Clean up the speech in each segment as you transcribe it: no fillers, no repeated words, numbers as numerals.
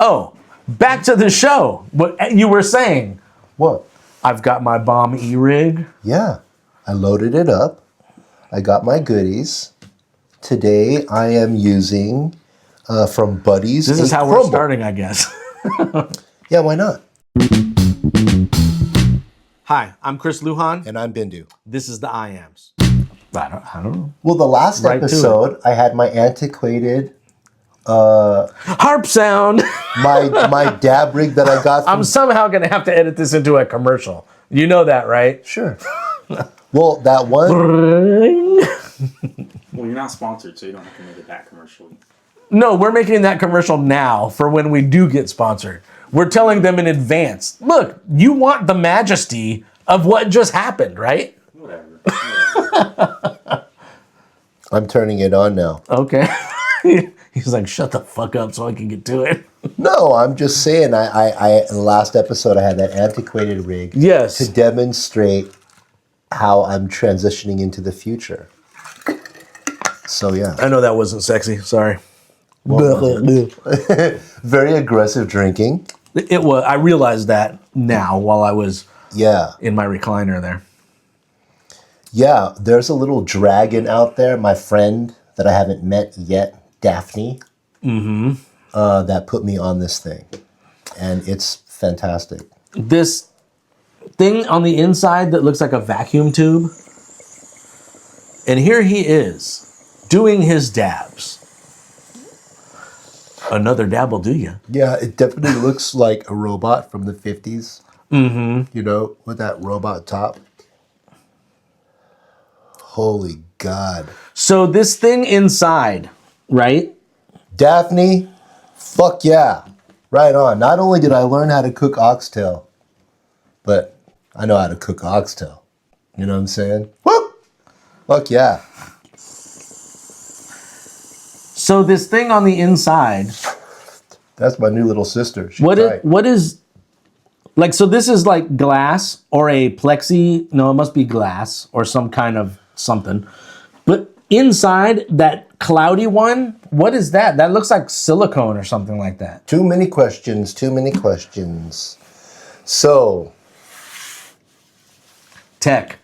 Oh, back to the show. What you were saying. What? I've got my bomb e-rig. Yeah. I loaded it up. I got my goodies. Today I am using from Buddies. This is how we're starting, I guess. Yeah, why not? Hi, I'm Chris Lujan. And I'm Bindu. This is the I Ams. I don't know. Well, the last episode, I had my antiquated harp sound. my dab rig that I got. I'm somehow going to have to edit this into a commercial. You know that, right? Sure. Well, that one. Well, you're not sponsored, so you don't have to make it that commercial. No, we're making that commercial now for when we do get sponsored. We're telling them in advance, look, you want the majesty of what just happened, right? Whatever. I'm turning it on now. Okay. He's like, shut the fuck up so I can get to it. No, I'm just saying, I in the last episode, I had that antiquated rig. Yes. To demonstrate how I'm transitioning into the future. So, yeah. I know that wasn't sexy. Sorry. Very aggressive drinking. It was. I realized that now while I was in my recliner there. Yeah, there's a little dragon out there, my friend that I haven't met yet, Daphne, that put me on this thing. And it's fantastic. This thing on the inside that looks like a vacuum tube. And here he is doing his dabs. Another dab will do you. Yeah, it definitely looks like a robot from the 50s. Mm-hmm. You know, with that robot top. Holy God. So this thing inside, right? Daphne, fuck yeah. Right on. Not only did I learn how to cook oxtail, but I know how to cook oxtail. You know what I'm saying? Whoop! Fuck yeah. So this thing on the inside. That's my new little sister. What is, like, so this is like glass or a plexi, no, it must be glass or some kind of something. But inside that cloudy one, what is that? That looks like silicone or something like that. Too many questions. So. Tech.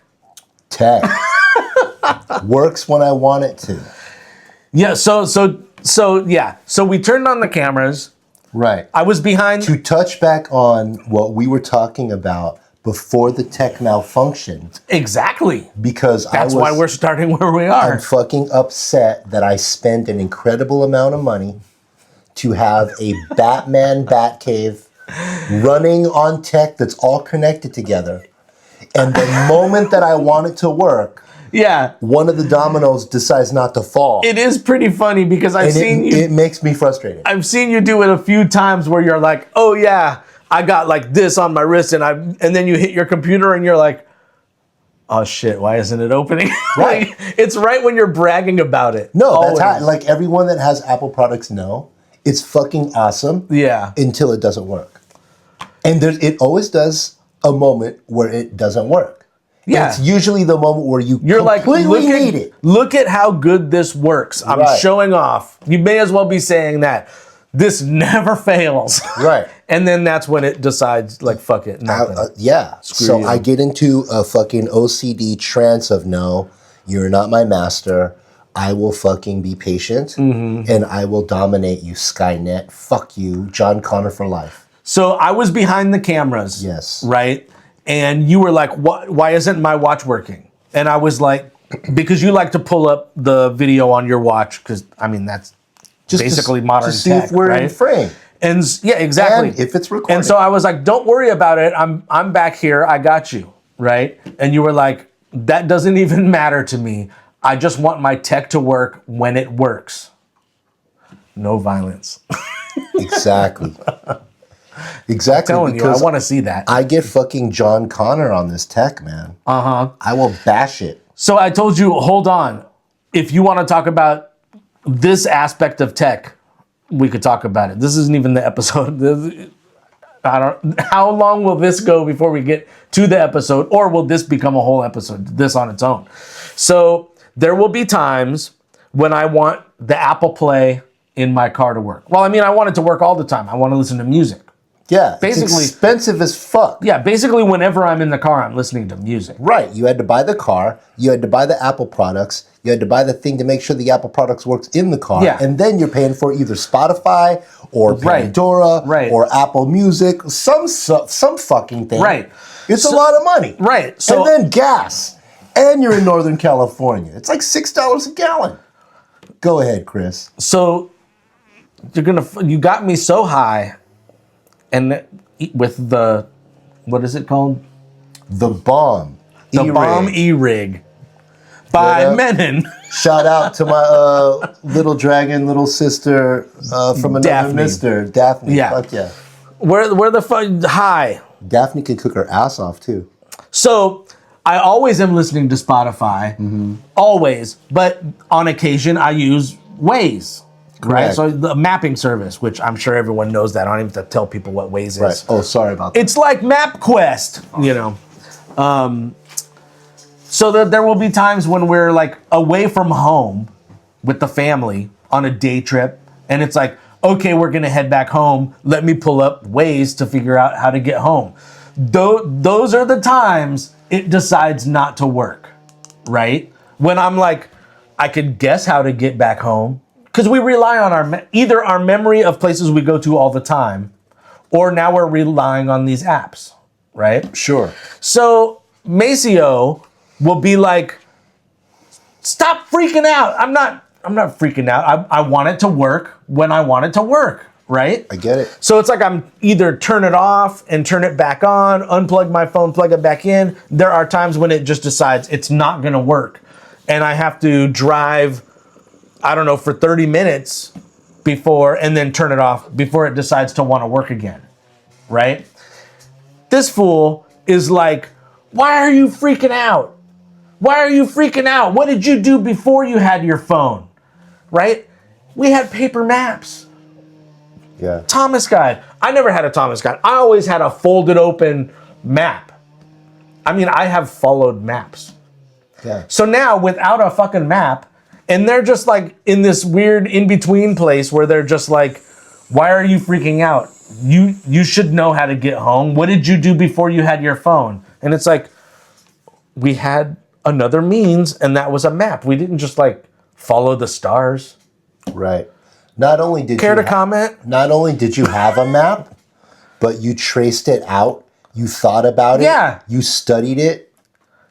Works when I want it to. Yeah, so we turned on the cameras. Right. I was behind. To touch back on what we were talking about before the tech malfunction. Exactly. Because that's why we're starting where we are. I'm fucking upset that I spent an incredible amount of money to have a Batman Batcave running on tech that's all connected together. And the moment that I want it to work, one of the dominoes decides not to fall. It is pretty funny because it makes me frustrated. I've seen you do it a few times where you're like, oh yeah, I got like this on my wrist, and then you hit your computer and you're like, oh shit, why isn't it opening? Right. Like, it's right when you're bragging about it. No, that's how, like everyone that has Apple products know, it's fucking awesome. Yeah. Until it doesn't work. And it always does a moment where it doesn't work. Yeah. It's usually the moment where you're completely need it. Look at how good this works. I'm showing off. You may as well be saying that. This never fails. Right. And then that's when it decides, like, fuck it. So I get into a fucking OCD trance of, no, you're not my master. I will fucking be patient. And I will dominate you, Skynet. Fuck you, John Connor for life. So I was behind the cameras. Yes. Right? And you were like, why isn't my watch working? And I was like, because you like to pull up the video on your watch, because, I mean, that's just basically modern tech, to see if we're in frame. And yeah, exactly. And if it's recording. And so I was like, don't worry about it. I'm back here. I got you, right? And you were like, that doesn't even matter to me. I just want my tech to work when it works. No violence. Exactly. Exactly. I'm telling you, I want to see that. I get fucking John Connor on this tech, man. I will bash it. So I told you, hold on. If you want to talk about this aspect of tech, we could talk about it. This isn't even the episode. How long will this go before we get to the episode? Or will this become a whole episode, this on its own? So there will be times when I want the Apple Play in my car to work. Well, I mean, I want it to work all the time. I want to listen to music. Yeah, Basically- it's expensive as fuck. Yeah, basically whenever I'm in the car, I'm listening to music. Right, you had to buy the car, you had to buy the Apple products, you had to buy the thing to make sure the Apple products works in the car, Yeah. and then you're paying for either Spotify or Right. Pandora Right. or Apple Music, some fucking thing. Right. It's a lot of money. Right, so- and then gas, and you're in Northern California. It's like $6 a gallon. Go ahead, Chris. So you got me so high, and with the, what is it called? The bomb. The E-rig. Bomb E-Rig by Yeah. Menon. Shout out to my little dragon, little sister from another Daphne. mister. Daphne. Yeah. Fuck yeah. Where the fuck, high. Daphne can cook her ass off too. So I always am listening to Spotify, always, but on occasion I use Waze, right? Correct. So the mapping service, which I'm sure everyone knows that. I don't even have to tell people what Waze Right. is. Oh, sorry about that. It's like MapQuest, you know. So that there will be times when we're like away from home with the family on a day trip, and it's like, okay, we're gonna head back home. Let me pull up Waze to figure out how to get home. Those are the times it decides not to work, right? When I'm like, I could guess how to get back home, because we rely on either our memory of places we go to all the time, or now we're relying on these apps, right? Sure. So Maceo will be like, stop freaking out. I'm not freaking out. I want it to work when I want it to work, right? I get it. So it's like I'm either turn it off and turn it back on, unplug my phone, plug it back in. There are times when it just decides it's not gonna work. And I have to drive, I don't know, for 30 minutes before, and then turn it off before it decides to want to work again, right? This fool is like, why are you freaking out? Why are you freaking out? What did you do before you had your phone, right? We had paper maps. Yeah. Thomas Guide. I never had a Thomas Guide. I always had a folded open map. I mean, I have followed maps. Yeah. So now without a fucking map, and they're just like in this weird in-between place where they're just like, why are you freaking out? You should know how to get home. What did you do before you had your phone? And it's like, we had another means, and that was a map. We didn't just like follow the stars. Right. Not only did Care you to comment? Not only did you have a map, but you traced it out. You thought about it. Yeah. You studied it.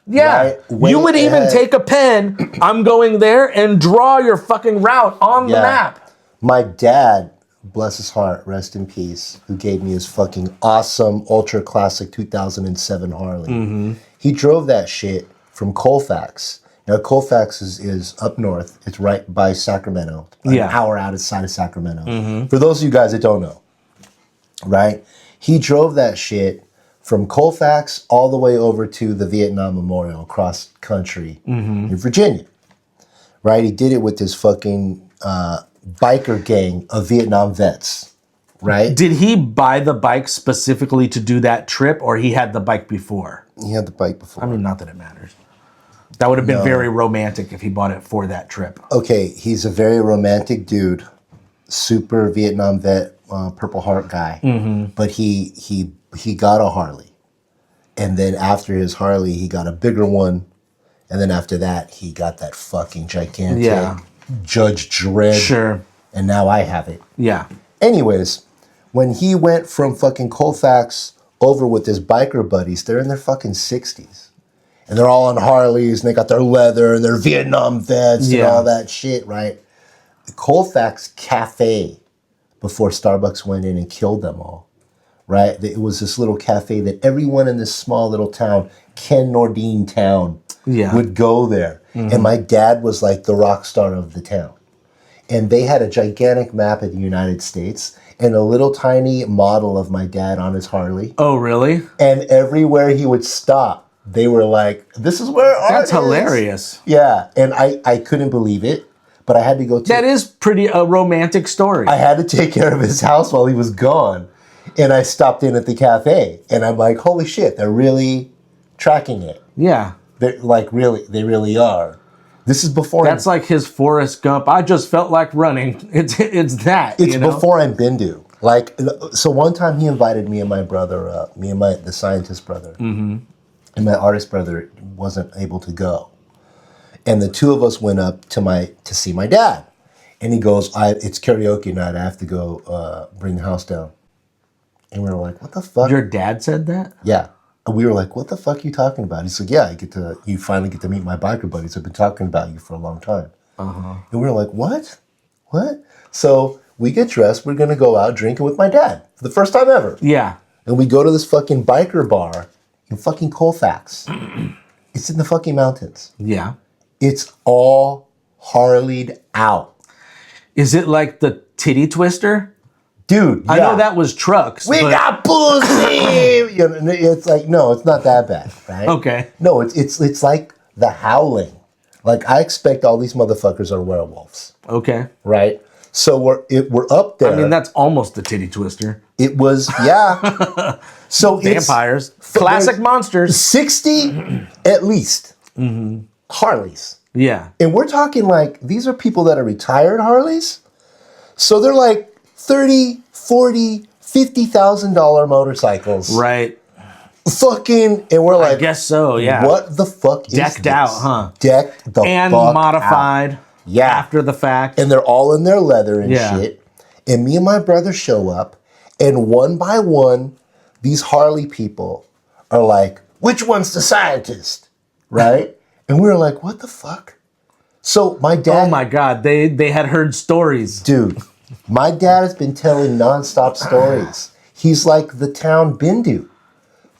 Yeah. Right, way You would even ahead. take a pen, I'm going there, and draw your fucking route on the Yeah. map. My dad, bless his heart, rest in peace, who gave me his fucking awesome ultra classic 2007 Harley. Mm-hmm. He drove that shit from Colfax. Now Colfax is up north. It's right by Sacramento. An Yeah. hour outside of Sacramento. For those of you guys that don't know, right? He drove that shit from Colfax all the way over to the Vietnam Memorial across country in Virginia. Right? He did it with this fucking biker gang of Vietnam vets. Right? Did he buy the bike specifically to do that trip, or he had the bike before? He had the bike before. I mean, not that it matters. That would have been very romantic if he bought it for that trip. Okay, he's a very romantic dude, super Vietnam vet, Purple Heart guy. But he got a Harley, and then after his Harley, he got a bigger one, and then after that, he got that fucking gigantic Yeah. Judge Dredd. Sure. And now I have it. Yeah. Anyways, when he went from fucking Colfax over with his biker buddies, they're in their fucking 60s. And they're all on Harleys, and they got their leather, and they're Vietnam vets, and Yeah. all that shit, right? The Colfax Cafe, before Starbucks went in and killed them all, right? It was this little cafe that everyone in this small little town, Ken Nordine town, Yeah. would go there. And my dad was like the rock star of the town. And they had a gigantic map of the United States and a little tiny model of my dad on his Harley. Oh, really? And everywhere he would stop, they were like, this is where art That's is. hilarious. Yeah, and I couldn't believe it, but I had to go to... That is pretty a romantic story. I had to take care of his house while he was gone. And I stopped in at the cafe, and I'm like, holy shit, they're really tracking it. Yeah. They're like, really, they really are. This is before. That's like his Forrest Gump. I just felt like running. It's that. It's you know? before I'm BINDU. Like, so one time he invited me and my brother, the scientist brother, and my artist brother wasn't able to go, and the two of us went up to see my dad, and he goes, "It's karaoke night. I have to go bring the house down," and we were like, "What the fuck?" Your dad said that? Yeah. And we were like, what the fuck are you talking about? He's like, yeah, you finally get to meet my biker buddies. I've been talking about you for a long time. And we were like, what? What? So we get dressed. We're going to go out drinking with my dad for the first time ever. Yeah. And we go to this fucking biker bar in fucking Colfax. It's in the fucking mountains. Yeah. It's all Harley'd out. Is it like the titty twister? Dude, yeah. I know that was trucks. We got pussy. You know, it's like, no, it's not that bad, right? Okay. No, it's like the Howling. Like, I expect all these motherfuckers are werewolves, Okay. right? So we're up there. I mean, that's almost the titty twister. It was, yeah. So Vampires. Classic monsters. 60 at least Harleys. Yeah. And we're talking like, these are people that are retired Harleys. So they're like $30, $40, $50,000 motorcycles. Right. Fucking, and we're like, I guess so, yeah. What the fuck is Decked this? out, huh? Decked the And fuck modified. out. Yeah. After the fact. And they're all in their leather and Yeah. shit. And me and my brother show up, and one by one, these Harley people are like, which one's the scientist? Right? And we were like, what the fuck? So my dad... Oh my God, they had heard stories. Dude, my dad has been telling nonstop stories. He's like the town BINDU.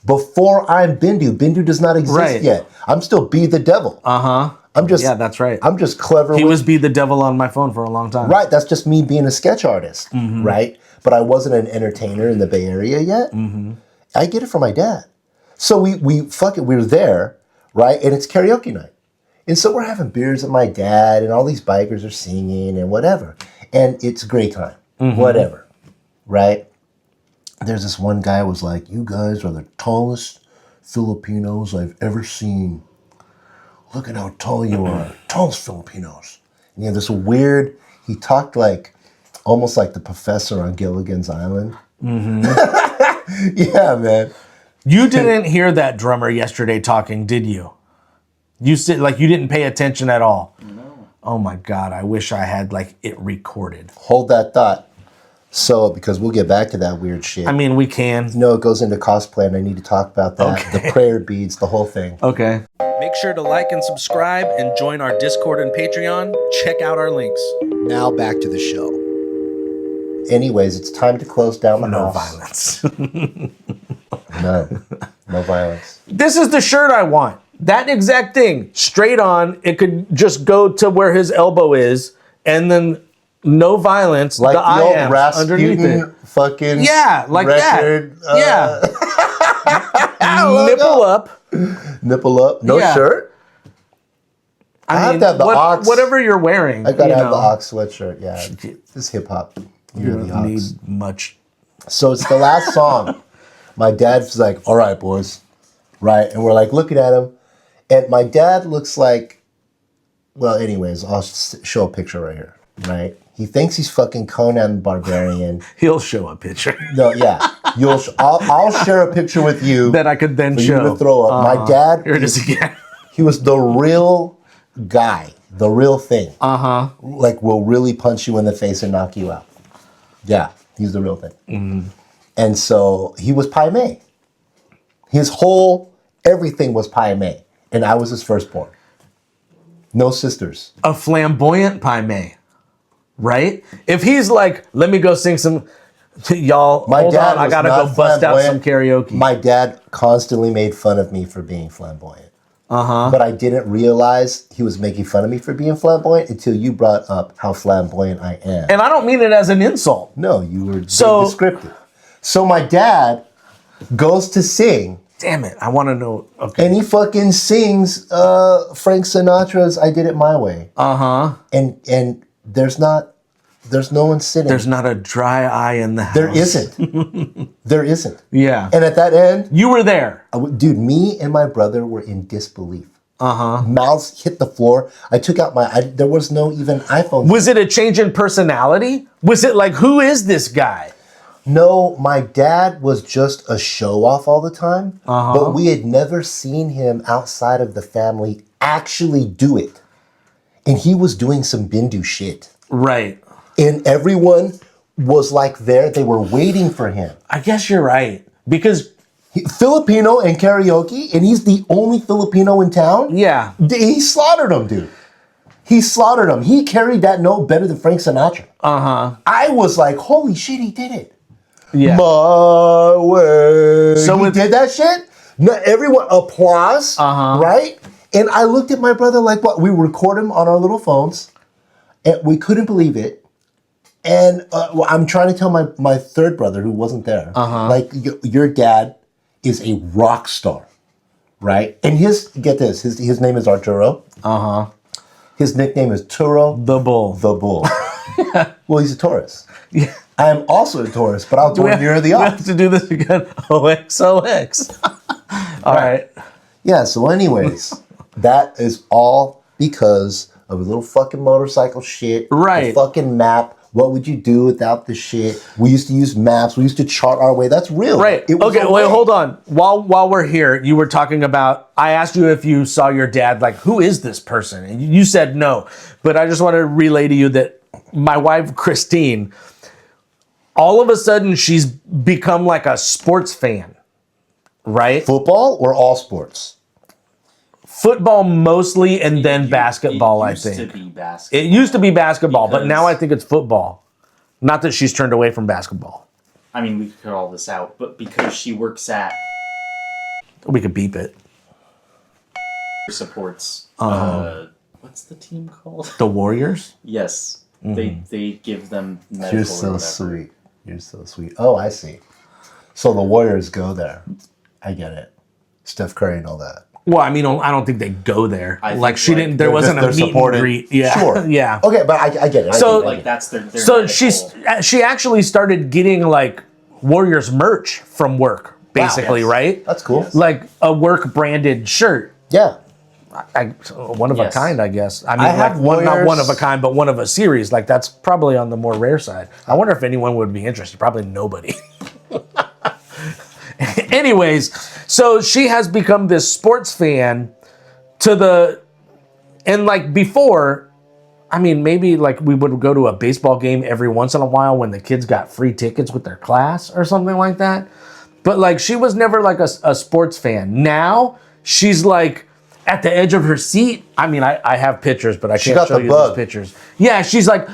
Before I'm BINDU, BINDU does not exist Right. yet. I'm still Be the Devil. I'm just... Yeah, that's right. I'm just clever. He was Be the Devil on my phone for a long time. Right, that's just me being a sketch artist, right? But I wasn't an entertainer in the Bay Area yet. I get it from my dad. So we were there, right? And it's karaoke night. And so we're having beers with my dad, and all these bikers are singing and whatever. And it's a great time, whatever, right? There's this one guy who was like, you guys are the tallest Filipinos I've ever seen. Look at how tall you are. Tallest Filipinos. And you know, this weird, he talked like, almost like the professor on Gilligan's Island. Yeah, man. You didn't hear that drummer yesterday talking, did you? You said like you didn't pay attention at all. No. Oh my God, I wish I had like it recorded. Hold that thought. So, because we'll get back to that weird shit. I mean, we can. No, it goes into cosplay, and I need to talk about that. Okay. The prayer beads, the whole thing. Okay. Make sure to like and subscribe and join our Discord and Patreon. Check out our links. Now back to the show. Anyways, it's time to close down the No house. violence. No violence. This is the shirt I want. That exact thing, straight on. It could just go to where his elbow is, and then no violence. Like the old I am underneath it. Rasputin fucking Yeah, like record, that. Nipple up. Nipple up. No Yeah. shirt? I have to have the Ox. Whatever you're wearing. I gotta you have the know. Ox sweatshirt. Yeah, this is hip hop. You You're the don't Ox. need much. So it's the last song. My dad's like, all right, boys. Right? And we're like looking at him. And my dad looks like, well, anyways, I'll show a picture right here. Right? He thinks he's fucking Conan the Barbarian. He'll show a picture No, yeah. I'll share a picture with you that I could then for you show. to throw up. My dad, Here it is again. he was the real guy, the real thing. Like, will really punch you in the face and knock you out. Yeah, he's the real thing. And so he was Pai Mei. His whole everything was Pai Mei. And I was his firstborn. No sisters. A flamboyant Pai Mei, right? If he's like, let me go sing some, y'all, My hold dad on, I was gotta not go bust out some flamboyant. karaoke. My dad constantly made fun of me for being flamboyant. But I didn't realize he was making fun of me for being flamboyant until you brought up how flamboyant I am. And I don't mean it as an insult. No, you were So- descriptive. So my dad goes to sing, Damn it, I want to know. Okay. and he fucking sings Frank Sinatra's "I Did It My Way," and there's no one sitting. There's not a dry eye in the house. There isn't. There isn't. Yeah. And at that end, You were there. dude, me and my brother were in disbelief. Mouths hit the floor. I took out there was no even iPhone. Was it a change in personality? Was it like, who is this guy? No, my dad was just a show off all the time, but we had never seen him outside of the family actually do it. And he was doing some BINDU shit. Right. And everyone was like there. They were waiting for him. I guess you're right. Because Filipino and karaoke, and he's the only Filipino in town. yeah. He slaughtered him, dude. He slaughtered him. He carried that note better than Frank Sinatra. I was like, holy shit, he did it. Yeah. My way. So he did that shit. No, everyone applause, right? And I looked at my brother like, what? We record him on our little phones, and we couldn't believe it. And I'm trying to tell my third brother who wasn't there, like your dad is a rock star, right? And get this, his name is Arturo. His nickname is Turo The Bull. the Bull. Well, he's a Taurus. Yeah. I am also a Taurus, but I'll do it near the We have odds. to do this again. OXOX. All right. Yeah, so anyways, that is all because of a little fucking motorcycle shit. Right. The fucking map. What would you do without the shit? We used to use maps. We used to chart our way. That's real. Right. It was Okay, a wait, way. hold on. While we're here, you were talking about, I asked you if you saw your dad, like, who is this person? And you said no. But I just want to relay to you that my wife, Christine, all of a sudden she's become like a sports fan, right? Football or all sports? Football mostly, and then basketball, I It think. used to be basketball. It used to be basketball, but Because- now I think it's football. Not that she's turned away from basketball. I mean, we could cut all this out, but because she works at We could beep it. supports, what's the team called? The Warriors? Yes, they give them medical You're or so whatever. sweet. You're so sweet. Oh, I see. So the Warriors go there. I get it. Steph Curry and all that. Well, I mean, I don't think they go there. I Like think, she like, didn't. There They're wasn't just- a they're meet supported. and greet. Yeah, Sure. yeah. Okay, but I get it. So- Like that's their So medical. she actually started getting like Warriors merch from work, basically, yes. right? That's cool. Yes. Like a work branded shirt. Yeah. One of a Yes. kind, I guess. I mean, I have like not Warriors- one of a kind, but one of a series. Like that's probably on the more rare side. I wonder if anyone would be interested. Probably nobody. Anyways, so she has become this sports fan and like before, I mean, maybe like we would go to a baseball game every once in a while when the kids got free tickets with their class or something like that. But like she was never like a sports fan. Now she's like at the edge of her seat. I mean, I have pictures, but I can't got show the you bug. these pictures. Yeah, she's like,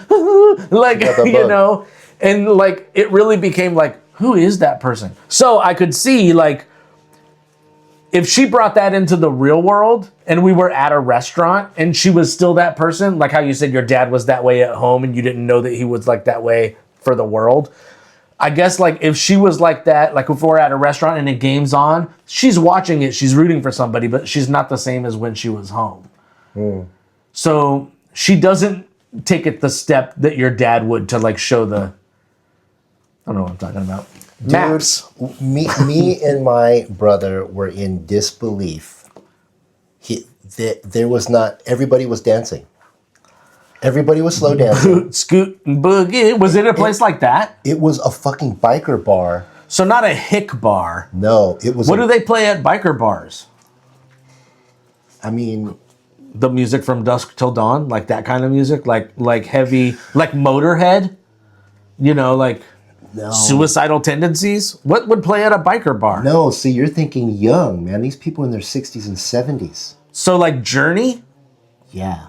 like, got the you bug. know, and like it really became like, who is that person? So I could see like, if she brought that into the real world and we were at a restaurant and she was still that person, like how you said your dad was that way at home and you didn't know that he was like that way for the world. I guess like if she was like that, like if we're at a restaurant and a game's on, she's watching it, she's rooting for somebody, but she's not the same as when she was home. So she doesn't take it the step that your dad would to like show the, I don't know what I'm talking about. Maps. Me and my brother were in disbelief. There was not, everybody was dancing. Everybody was slow dancing. Scoot and boogie. Was it a place like that? It was a fucking biker bar. So not a hick bar. No, it was. What do they play at biker bars? I mean, The music from dusk till dawn, like that kind of music, like heavy, like Motorhead. You know, like no. suicidal tendencies. What would play at a biker bar? No, see, you're thinking young, man. These people in their 60s and 70s. So like Journey, Yeah.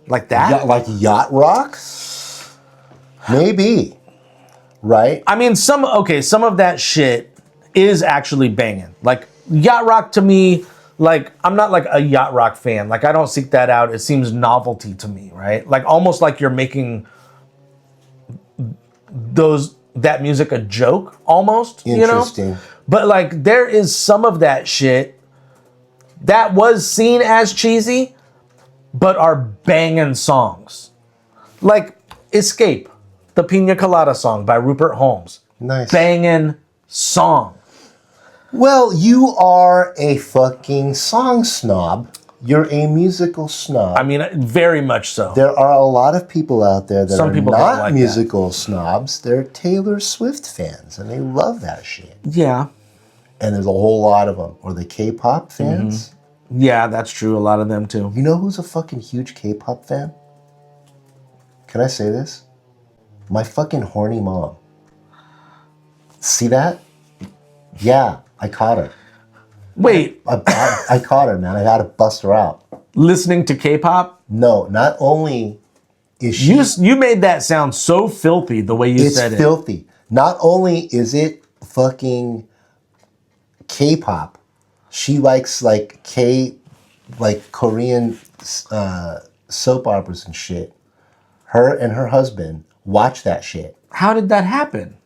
like that. Like yacht rock? Maybe. Right? I mean, some of that shit is actually banging. Like yacht rock to me, like I'm not like a yacht rock fan. Like I don't seek that out. It seems novelty to me, right? Like almost like you're making that music a joke almost, you know? Interesting. But like there is some of that shit that was seen as cheesy, but are banging songs. Like Escape, the Pina Colada song by Rupert Holmes. Nice. Banging song. Well, you are a fucking song snob. You're a musical snob. I mean, very much so. There are a lot of people out there that Some are people don't not like musical snobs. They're Taylor Swift fans, and they love that shit. Yeah. And there's a whole lot of them. Or the K-pop fans. Yeah, that's true. A lot of them too. You know who's a fucking huge K-pop fan? Can I say this? My fucking horny mom. See that? Yeah, I caught her. Wait, I caught her, man. I had to bust her out. listening to K-pop? No, not only is she... You made that sound so filthy the way you said It's filthy. Not only is it fucking K-pop, she likes like Korean soap operas and shit. Her and her husband watch that shit. How did that happen?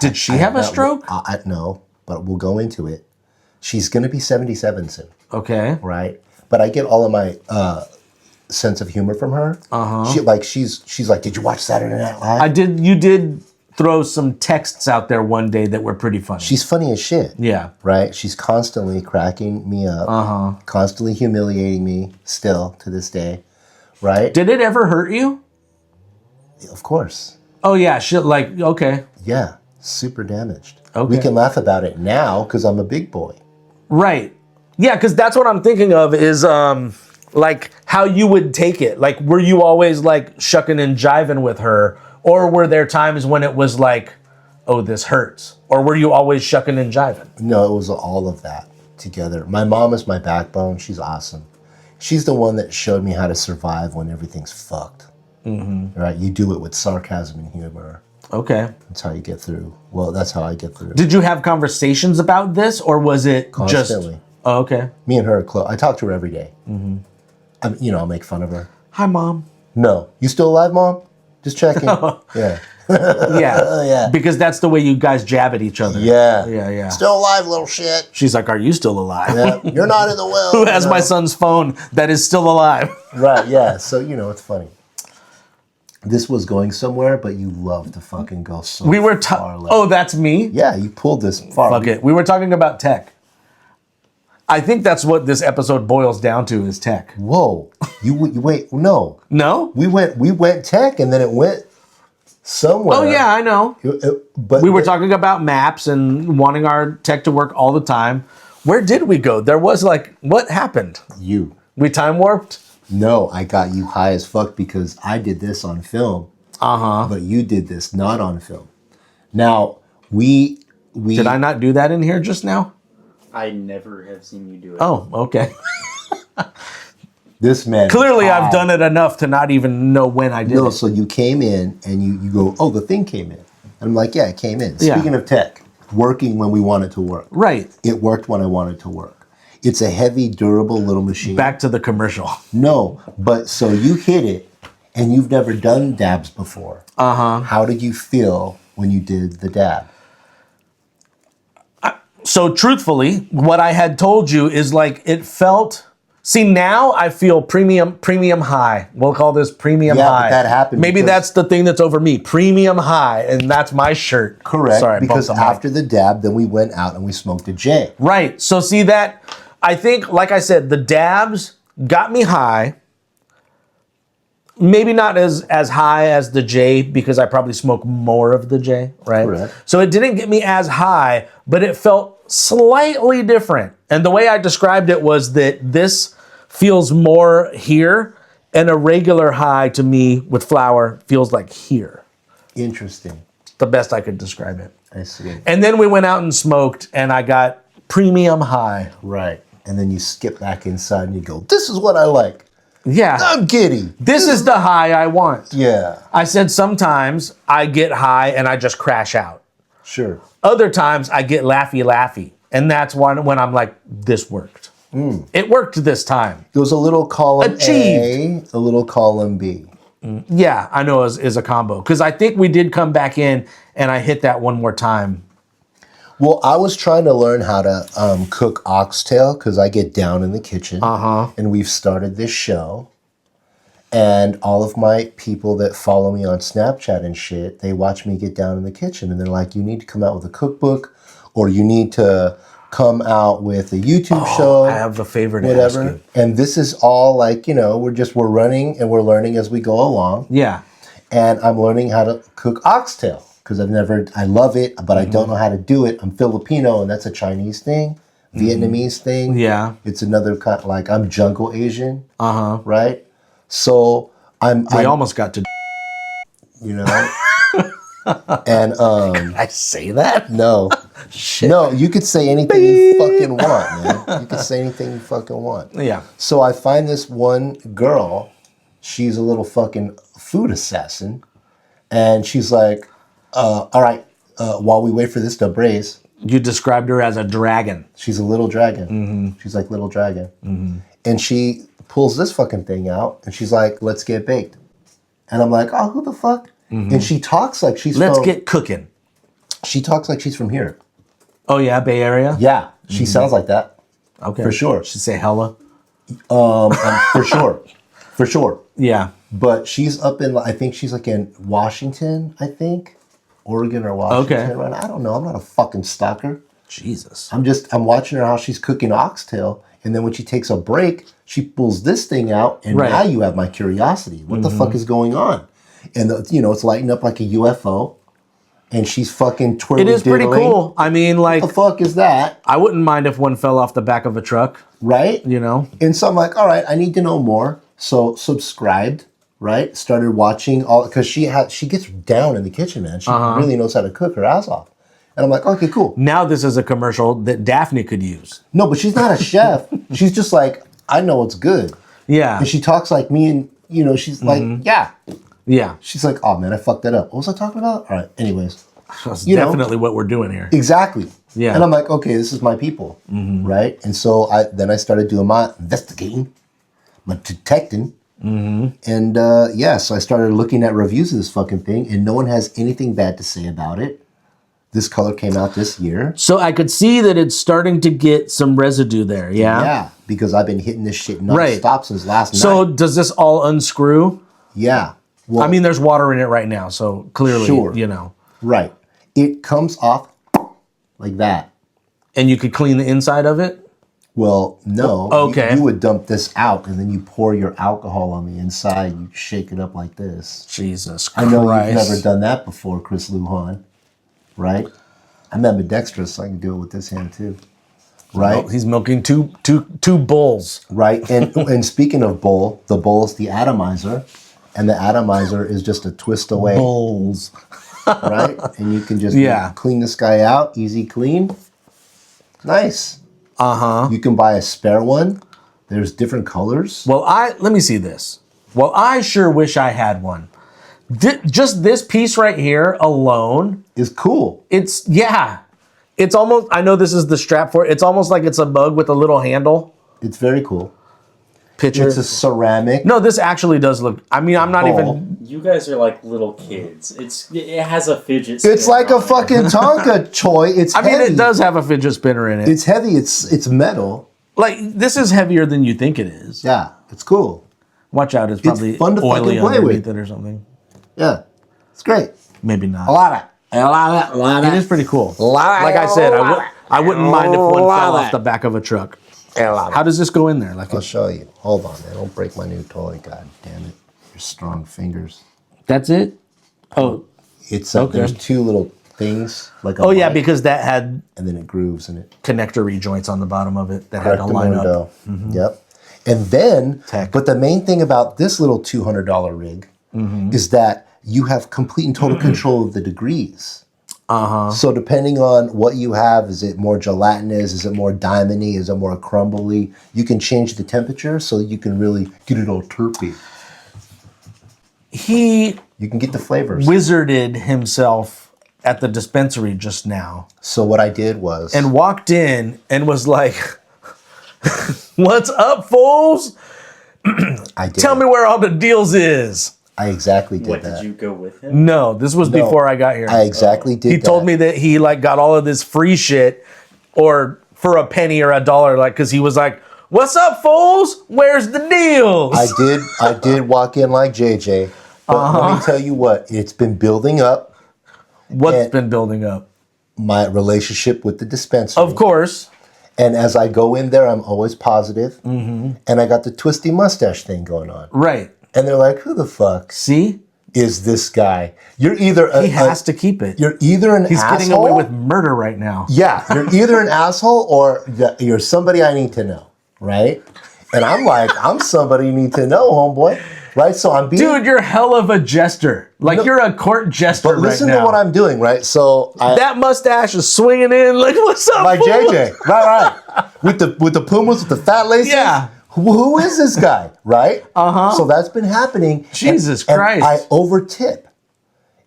Did she have a stroke? No, but we'll go into it. She's gonna be 77 soon, Okay. right? But I get all of my sense of humor from her. She's like, did you watch Saturday Night Live? You did throw some texts out there one day that were pretty funny. She's funny as shit. Yeah. Right? She's constantly cracking me up. Constantly humiliating me still to this day. Right? Did it ever hurt you? Of course. Oh yeah, shit like okay. Yeah. Super damaged. Okay. We can laugh about it now because I'm a big boy. Right. Yeah, because that's what I'm thinking of is like how you would take it. Like, were you always like shucking and jiving with her? Or were there times when it was like, oh, this hurts? Or were you always shucking and jiving? No, it was all of that together. My mom is my backbone. She's awesome. She's the one that showed me how to survive when everything's fucked. Mm-hmm. Right? You do it with sarcasm and humor. Okay. That's how you get through. Well, that's how I get through. Did you have conversations about this, or was it Constantly. just... Oh, okay. Me and her are close. I talk to her every day. Mm-hmm. I'll make fun of her. Hi, Mom. No. You still alive, Mom? Just checking. Yeah. Yeah. Yeah. Because that's the way you guys jab at each other. Yeah. Yeah. Still alive, little shit. She's like, are you still alive? Yeah. You're not in the well. Who has my son's phone that is still alive? Right, yeah. So, it's funny. This was going somewhere, but you love to fucking go so far left. Oh, that's me? Yeah, you pulled this far. Fuck it. We were talking about tech. I think that's what this episode boils down to is tech. Whoa. You wait, no. No? We went tech and then it went somewhere. Oh, yeah, I know. But We were talking about maps and wanting our tech to work all the time. Where did we go? There was like, what happened? You. We time warped? No, I got you high as fuck because I did this on film. But you did this not on film. Now, we Did I not do that in here just now? I never have seen you do it. Oh, okay. This man. Clearly, I've done it enough to not even know when I did No, it. so you came in and you go, oh, the thing came in. And I'm like, yeah, it came in. Yeah. Speaking of tech, working when we want it to work. Right. It worked when I wanted it to work. It's a heavy, durable little machine. Back to the commercial. No, but so you hit it and you've never done dabs before. How did you feel when you did the dab? So truthfully, what I had told you is like it felt. See, now I feel premium high. We'll call this premium Yeah, high. but that happened Maybe because- that's the thing that's over me. Premium high, and that's my shirt. Correct. Sorry, I because bumped the mic. after the dab, then we went out and we smoked a J. Right. So see that, I think, like I said, the dabs got me high. Maybe not as high as the J because I probably smoke more of the J, right? Correct. So it didn't get me as high, but it felt slightly different. And the way I described it was that this feels more here, and a regular high to me with flower feels like here. Interesting. The best I could describe it. I see. And then we went out and smoked, and I got premium high. Right. And then you skip back inside and you go, this is what I like. Yeah. I'm giddy. This is the high I want. Yeah. I said sometimes I get high and I just crash out. Sure. Other times I get laughy. And that's when I'm like, this worked. It worked this time. There was a little column Achieved. A, a little column B. Yeah, I know is a combo. Because I think we did come back in and I hit that one more time. Well, I was trying to learn how to cook oxtail because I get down in the kitchen. And we've started this show. And all of my people that follow me on Snapchat and shit, they watch me get down in the kitchen. And they're like, you need to come out with a cookbook or you need to come out with a YouTube show. I have a favor to ask whatever. you. And this is all like, we're running and we're learning as we go along. Yeah. And I'm learning how to cook oxtail because I love it, but I don't know how to do it. I'm Filipino, and that's a Chinese thing, Vietnamese thing. Yeah. It's another kind of like I'm jungle Asian. Uh-huh. Right? So We almost got to... and I say that? no. Shit. No, you could say anything you fucking want, man. You could say anything you fucking want. Yeah. So I find this one girl, she's a little fucking food assassin, and she's like, all right, while we wait for this to braise, You described her as a dragon. she's a little dragon. She's like little dragon. And she pulls this fucking thing out, and she's like, let's get baked. And I'm like, oh, who the fuck? And she talks like she's Let's from... get cooking. She talks like she's from here. Oh, yeah? Bay Area? Yeah, she sounds like that. Okay. For sure. She'd say hella. For sure. For sure. Yeah. But she's up in, I think she's like in Washington, I think. Oregon or Washington. Okay. Right? I don't know. I'm not a fucking stalker. Jesus. I'm watching her how she's cooking oxtail. And then when she takes a break, she pulls this thing out. And Right. now you have my curiosity. What the fuck is going on? And, it's lighting up like a UFO. And she's fucking twirling. It is pretty cool. I mean, like, What the fuck is that? I wouldn't mind if one fell off the back of a truck, Right? And so I'm like, all right, I need to know more. So subscribed, right? Started watching all, because she gets down in the kitchen, man. She really knows how to cook her ass off. And I'm like, okay, cool. Now this is a commercial that Daphne could use. No, but she's not a chef. She's just like, I know what's good. Yeah. And she talks like me, and she's like, yeah. Yeah. She's like, oh man, I fucked that up. What was I talking about? All right. Anyways, That's You know? definitely what we're doing here. exactly. Yeah. And I'm like, okay, this is my people, right? And so I started doing my investigating, my detecting. And so I started looking at reviews of this fucking thing, and no one has anything bad to say about it. This color came out this year. So I could see that it's starting to get some residue there, yeah? Yeah, because I've been hitting this shit Right. nonstop since last So night. does this all unscrew? Yeah. Well, I mean, there's water in it right now, so clearly, Sure. Right. It comes off like that. And you could clean the inside of it? Well, no. Okay. You would dump this out, and then you pour your alcohol on the inside. You shake it up like this. Jesus I Christ. know you've never done that before, Chris Lujan. Right? I'm ambidextrous, so I can do it with this hand too. Right? Oh, he's milking two bulls. Right? And speaking of bowl, the bowl is the atomizer, and the atomizer is just a twist away. Bulls. Right? And you can just Yeah. clean this guy out, easy clean. Nice. Uh-huh. You can buy a spare one. There's different colors. Well, let me see this. Well, I sure wish I had one. Just this piece right here alone, It's cool. it's almost, I know this is the strap for it. It's almost like it's a mug with a little handle. It's very cool. Picture. It's a ceramic. No, this actually does look, I mean, I'm not bowl. even, You guys are like little kids. It has a fidget. It's spinner like a on it. fucking Tonka toy. It's I mean, heavy. it does have a fidget spinner in it. It's heavy. It's metal. Like, this is heavier than you think it is. Yeah, it's cool. Watch out, it's probably fun to oily fucking play underneath with. it or something. Yeah, it's great. Maybe not. I love it. I love It is pretty cool. Like I said, I wouldn't mind if one fell off the back of a truck. How does this go in there? Like, I'll show you. Hold on, man. Don't break my new toy. God damn it. Your strong fingers. that's it? Oh, It's Okay. There's two little things like a oh yeah, mic, because that had and then it grooves in it. connector joints on the bottom of it that had to line up. Yep. And then, Tech. but the main thing about this little $200 rig is that you have complete and total control of the degrees. So depending on what you have, is it more gelatinous? Is it more diamondy? Is it more crumbly? You can change the temperature so you can really get it all terpy. He You can get the flavors. wizarded himself at the dispensary just now So what I did was, and walked in and was like, "What's up, fools? I did. Tell me where all the deals is." I exactly did What that. did you go with him? No, this was No, before I got here. I exactly did. He told me that he like got all of this free shit or for a penny or $1, like, because he was like, "What's up, fools? Where's the deals?" I did walk in like JJ, but let me tell you what, it's been building up. What's and- been building up? My relationship with the dispensary. Of course. And as I go in there, I'm always positive. And I got the twisty mustache thing going on. Right. And they're like, who the fuck See? is this guy? You're either He has to keep it. You're either an He's asshole. getting away with murder right now. Yeah, you're either an asshole or you're somebody I need to know, right? And I'm like, I'm somebody you need to know, homeboy, right? So I'm being... Dude, you're hell of a jester. Like, you're a court jester right now. But listen to what I'm doing, right? So that mustache is swinging in. Like, what's up, like fool? JJ, right. With the Pumas, with the fat laces. Yeah. Who is this guy, right? So that's been happening. Jesus and Christ. I over-tip.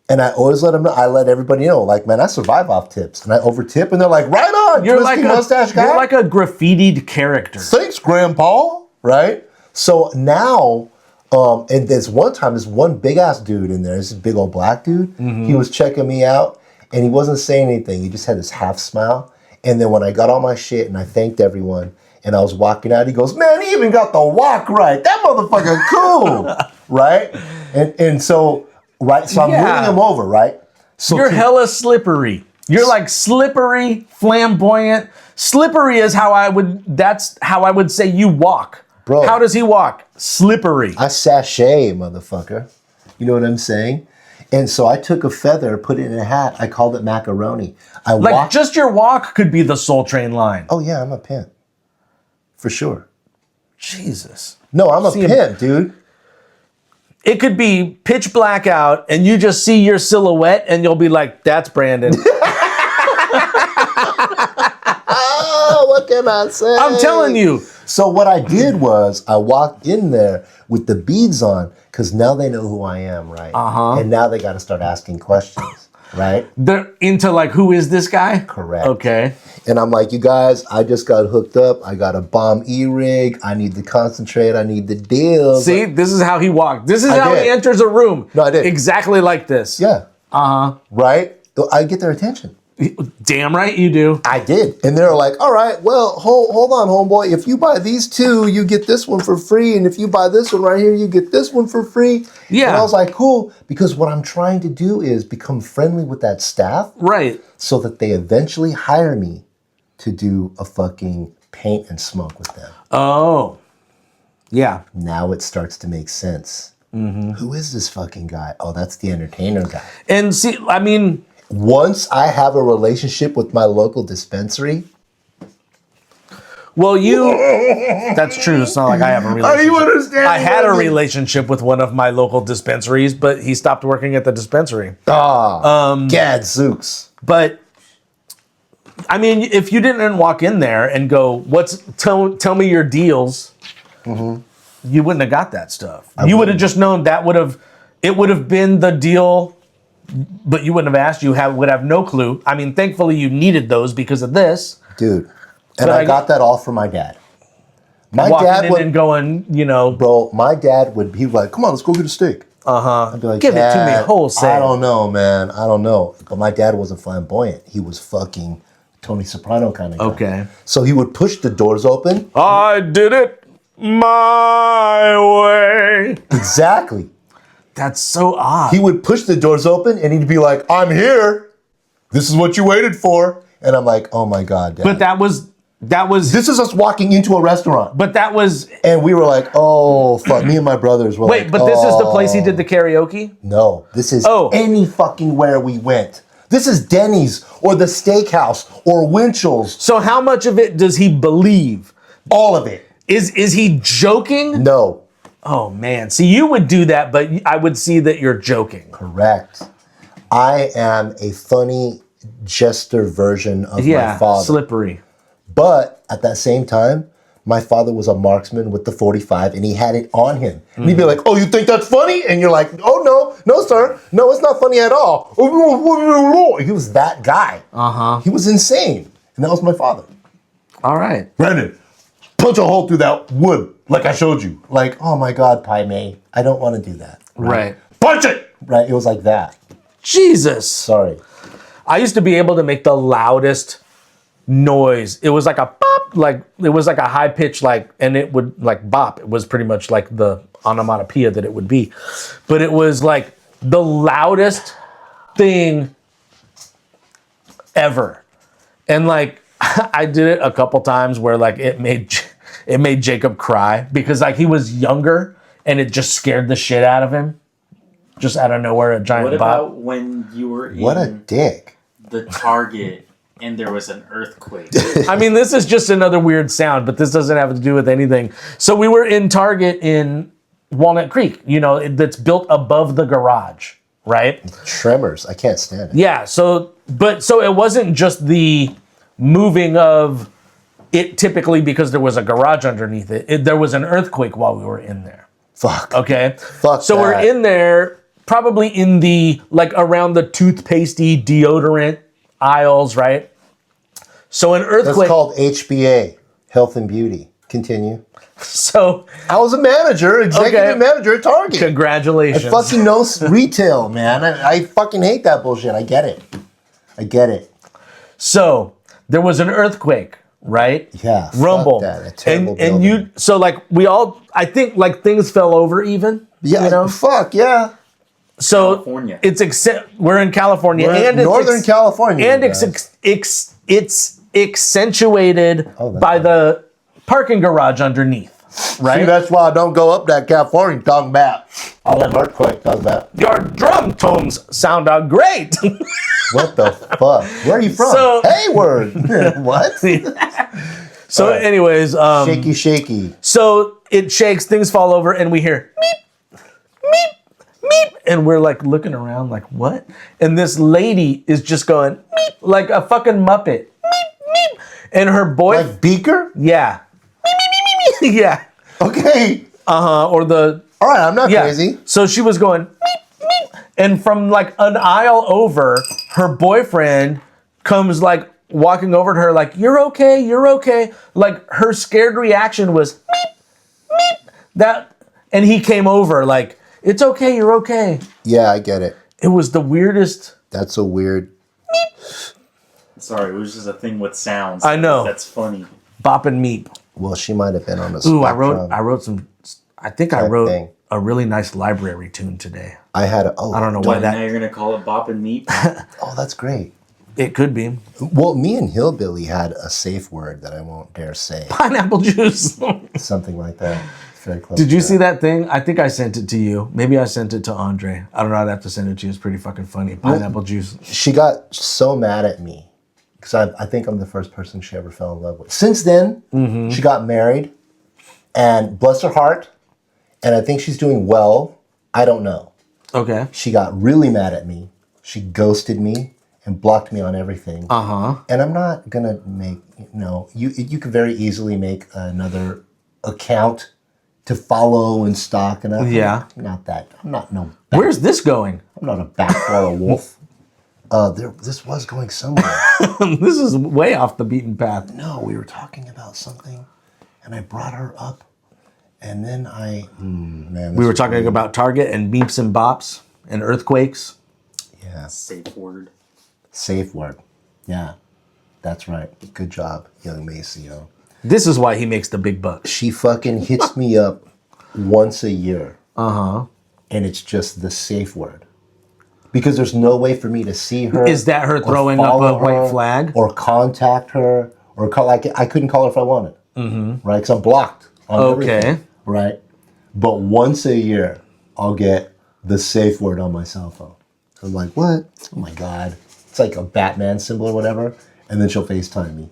And I always let them know. I let everybody know, like, man, I survive off tips. And I over-tip, and they're like, right on, You're twisty like mustache guy. You're like a graffitied character. Thanks, Grandpa, right? So now, and there's one time, this one big-ass dude in there, this big old black dude, he was checking me out, and he wasn't saying anything. He just had this half smile. And then when I got all my shit and I thanked everyone, and I was walking out, he goes, man, he even got the walk right. That motherfucker cool, right? And so, right, so I'm moving him over, right? So You're hella slippery. You're like slippery, flamboyant. Slippery is that's how I would say you walk. Bro. How does he walk? Slippery. I sashay, motherfucker. You know what I'm saying? And so I took a feather, put it in a hat. I called it macaroni. Like, just your walk could be the Soul Train line. Oh, yeah, I'm a pimp. For sure. Jesus. No, I'm a pimp, dude. It could be pitch black out, and you just see your silhouette, and you'll be like, that's Brandon. Oh, what can I say? I'm telling you. So what I did was I walked in there with the beads on because now they know who I am, right? And now they got to start asking questions, right? They're into like, who is this guy? Correct. Okay. And I'm like, you guys, I just got hooked up. I got a bomb E-rig. I need to concentrate. I need the deal. See, this is how he walked. This is how did. he enters a room. No, I did. Exactly like this. Yeah. Right? I get their attention. Damn right you do. I did. And they're like, all right, well, hold on, homeboy. If you buy these two, you get this one for free. And if you buy this one right here, you get this one for free. Yeah. And I was like, cool. Because what I'm trying to do is become friendly with that staff. Right. So that they eventually hire me to do a fucking paint and smoke with them. Oh. Yeah. Now it starts to make sense. Who is this fucking guy? Oh, that's the entertainer guy. And see, I mean... Once I have a relationship with my local dispensary. Well, that's true. It's not like I have a relationship. Are you understanding? I had a relationship with one of my local dispensaries, but he stopped working at the dispensary. Gadzooks. But I mean, if you didn't walk in there and go, tell me your deals, you wouldn't have got that stuff. You would have just known it would have been the deal. But you wouldn't have asked. Would have no clue. I mean, thankfully you needed those because of this, dude. And I got that all from my dad. My dad would going, bro. My dad would be like, "Come on, let's go get a steak." I'd be like, give it to me wholesale. I don't know, man. I don't know. But my dad wasn't flamboyant. He was fucking Tony Soprano kind of guy. Okay. So he would push the doors open. I did it my way. Exactly. That's so odd. He would push the doors open and he'd be like, I'm here. This is what you waited for. And I'm like, oh my God, Dad. But that was. This is us walking into a restaurant. But that was. And we were like, oh, fuck. Me and my brothers were Wait, but this is the place he did the karaoke? No, this is Oh. any fucking where we went. This is Denny's or the Steakhouse or Winchell's. So how much of it does he believe? All of it. Is he joking? No. Oh man, see, you would do that, but I would see that you're joking. Correct. I am a funny jester version of my father. Slippery. But at that same time, my father was a marksman with the 45 and he had it on him. And he'd be like, oh, you think that's funny? And you're like, oh, no, sir. No, it's not funny at all. He was that guy. He was insane. And that was my father. All right. Brandon, punch a hole through that wood like I showed you. Like, oh my God, Pai Mei, I don't want to do that. Right. Punch it! Right, it was like that. Jesus. Sorry. I used to be able to make the loudest noise. It was like a pop, it was like a high pitch, and it would like bop. It was pretty much like the onomatopoeia that it would be. But it was like the loudest thing ever. And like, I did it a couple times where like it made Jacob cry because like he was younger and it just scared the shit out of him. Just out of nowhere, a giant What bop. about when you were What a in dick. the Target and there was an earthquake? I mean, this is just another weird sound, but this doesn't have to do with anything. So we were in Target in Walnut Creek, that's built above the garage, right? Tremors. I can't stand it. Yeah. So it wasn't just the moving of it typically because there was a garage underneath it. There was an earthquake while we were in there. Fuck. Okay. Fuck So that. we're in there, probably in the like around the toothpastey deodorant aisles, right? So an That's earthquake. called HBA, Health and Beauty. Continue. So I was a manager, executive Okay. manager at Target. I congratulations. fucking know retail, man. I fucking hate that bullshit. I get it. So there was an earthquake, right? Yeah. Rumble. Fuck that. A terrible and building. so like I think like things fell over even. Yeah. Fuck yeah. So California. we're in California We're and in Northern California. and you it's accentuated that's by right. the parking garage underneath, right? See, that's why I don't go up that California talking about all that earthquake talking about. Your drum tones sound great. What the fuck? Where are you from? So- Hayward. What? So, anyways, Shaky. so it shakes, things fall over, and we hear meep, meep, meep, and we're like looking around, like what? And this lady is just going meep, like a fucking Muppet, meep, meep, and her boy, Like Beaker? yeah, meep, meep, meep, meep. Yeah, Okay. or the All right, I'm not yeah. crazy. So she was going meep, meep, and from like an aisle over, her boyfriend comes like walking over to her like, you're okay. Like her scared reaction was meep, meep, that, and he came over like, it's okay, you're okay. Yeah, I get it. It was the weirdest. That's a weird. Sorry, it was just a thing with sounds. I know. That's funny. Bop and meep. Well, she might have been on a Ooh, I spectrum. wrote some, I think I Type wrote thing. a really nice library tune today. I had a. I don't know why Now that, you're gonna call it Bop and Meep? Oh, that's great. it could be. Well, me and Hillbilly had a safe word that I won't dare say. Pineapple juice. Something like that. It's very close. Did to you that. see that thing? I think I sent it to you. Maybe I sent it to Andre. I don't know. I'd have to send it to you. It's pretty fucking funny. Pineapple juice. She got so mad at me because I think I'm the first person she ever fell in love with. Since then, she got married, and bless her heart, and I think she's doing well. I don't know. Okay. She got really mad at me. She ghosted me and blocked me on everything. And I'm not gonna make you could very easily make another account to follow and stalk, and I'm Yeah. not that. I'm not no. Where's this going? I'm not a backdoor wolf. This was going somewhere. This is way off the beaten path. No, we were talking about something, and I brought her up, and then man, We were talking about Target and beeps and bops and earthquakes. yeah, Safe word. safe word. Yeah, that's right. Good job, young Maceo. This is why he makes the big bucks. She fucking hits me up once a year. And it's just the safe word. Because there's no way for me to see her. Is that her or throwing up follow a white her, flag? Or contact her. Or call, like, I couldn't call her if I wanted. Right? Because I'm blocked on Okay. everything. Right? But once a year, I'll get the safe word on my cell phone. So I'm like, what? Oh my God. It's like a Batman symbol or whatever. And then she'll FaceTime me.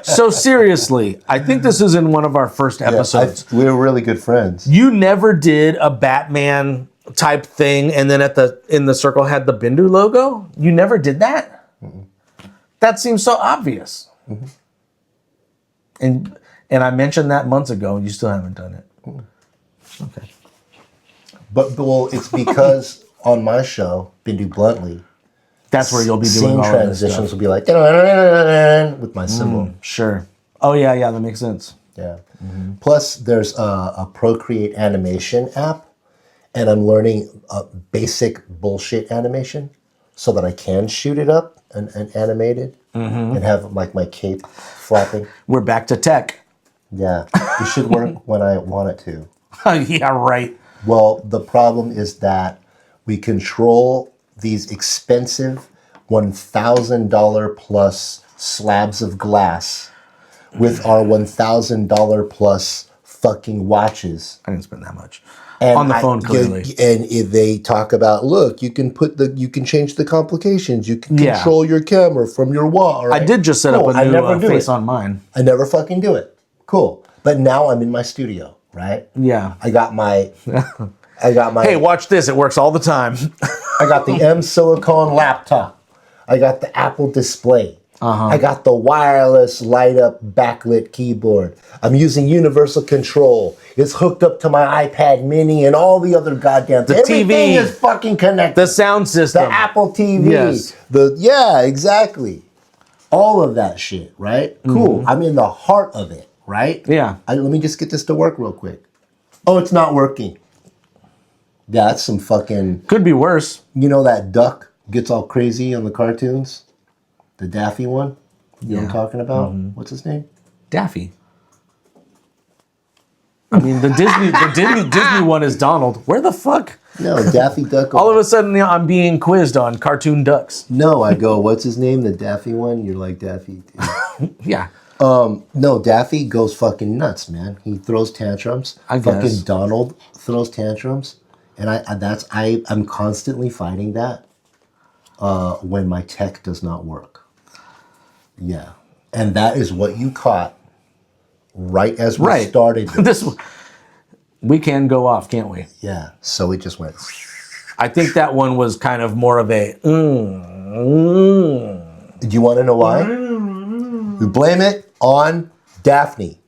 So seriously, I think this is in one of our first episodes. We were really good friends. You never did a Batman type thing and then in the circle had the BINDU logo? You never did that? That seems so obvious. And I mentioned that months ago and you still haven't done it. Okay. But well, it's because on my show, Bindu Bluntly, That's where you'll be doing scene all of this transitions stuff. will be like with my symbol. Sure. Oh yeah, that makes sense. Yeah. Plus, there's a Procreate animation app, and I'm learning basic bullshit animation so that I can shoot it up and animate it and have like my cape flapping. We're back to tech. Yeah, it should work when I want it to. Yeah, right. Well, the problem is that we control these expensive $1,000 plus slabs of glass with our $1,000 plus fucking watches. I didn't spend that much. And On the phone, clearly. And if they talk about, look, you can change the complications. You can Yeah. control your camera from your wall. Right? I did just set up Cool. a I new never do face it. on mine. I never fucking do it. Cool. But now I'm in my studio, right? Yeah. I got my. Hey, watch this. It works all the time. I got the M Silicon laptop. I got the Apple display. I got the wireless light up backlit keyboard. I'm using universal control. It's hooked up to my iPad mini and all the other goddamn The Everything TV. is fucking connected. The sound system. The Apple TV. Yes. Yeah, exactly. All of that shit, right? Cool. I'm in the heart of it, right? Yeah. Let me just get this to work real quick. Oh, it's not working. Yeah, that's some fucking... Could be worse. You know that duck gets all crazy on the cartoons? The Daffy one? You know what I'm talking about? What's his name? Daffy. I mean, the Disney one is Donald. Where the fuck? No, Daffy Duck. All of a sudden, I'm being quizzed on cartoon ducks. No, I go, what's his name? The Daffy one? You're like Daffy. Yeah. No, Daffy goes fucking nuts, man. He throws tantrums. I Fucking guess. Donald throws tantrums. And I'm constantly fighting that when my tech does not work. Yeah. And that is what you caught right as we started. This we can go off, can't we? Yeah. So it just went. I think that one was kind of more of a. Do you want to know why? We blame it on Daphne.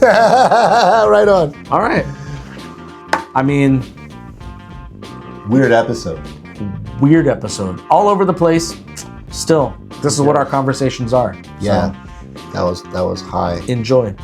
Right on. All right. I mean, Weird episode. weird episode. All over the place. Still, this is what our conversations are. Yeah. That was high. So enjoy.